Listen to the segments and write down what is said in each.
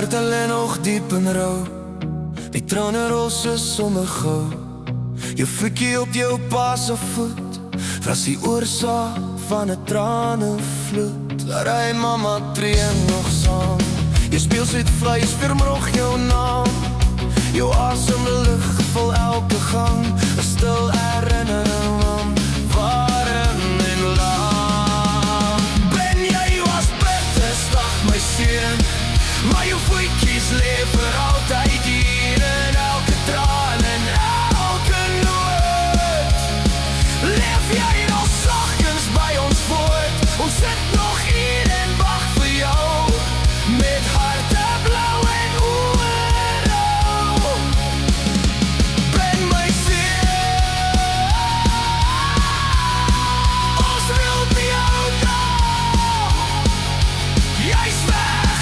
hart lê nog diep in rou. Die trane rol so sommer gou. Jou voetjie op jou pa se voet was die oorsaak van 'n tranevloed. Ry mamma tree nog saam. Jy speel soet vleis, vermrog jou naam. Jou asem lig vol elke gang. 'n Stil herinnering aan warm en lang. Ben jy was bittersdag my seun, maar jou voetjies leef vir altyd hier in elke traan en elke noot. Leef jy nog sagkens by ons voort? Ons sit nog hier en wag vir jou, met harte blauw en oë rauw. Ben my seun, ons wil by jou nou. Jy's weg,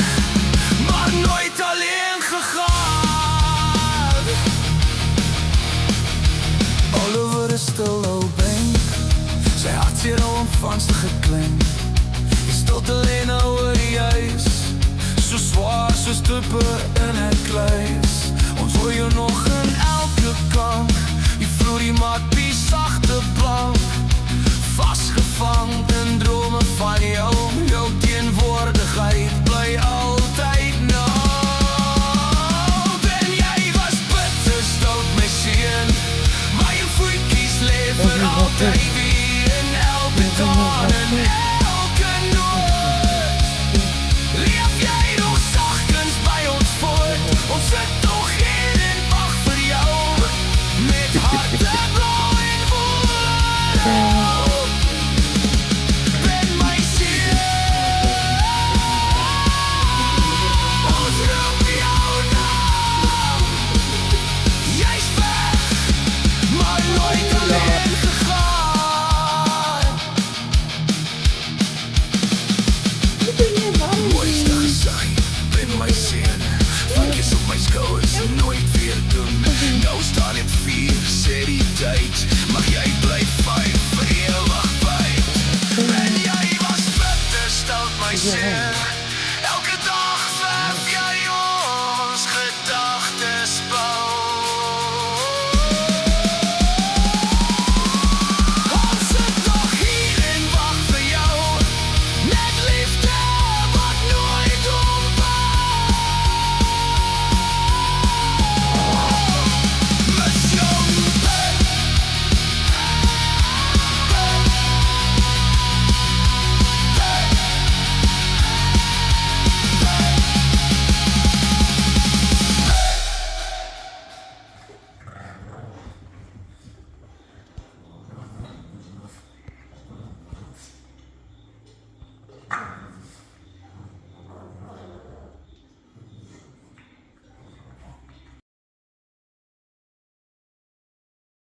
maar nooit alleen gegaan. Oliver is stil nou bank, sy hartseer al ontvangstig geklink. Die stilte lê nou oor die huis, so swaar soos troepe in 'n kluis. Ons hoor jou nog in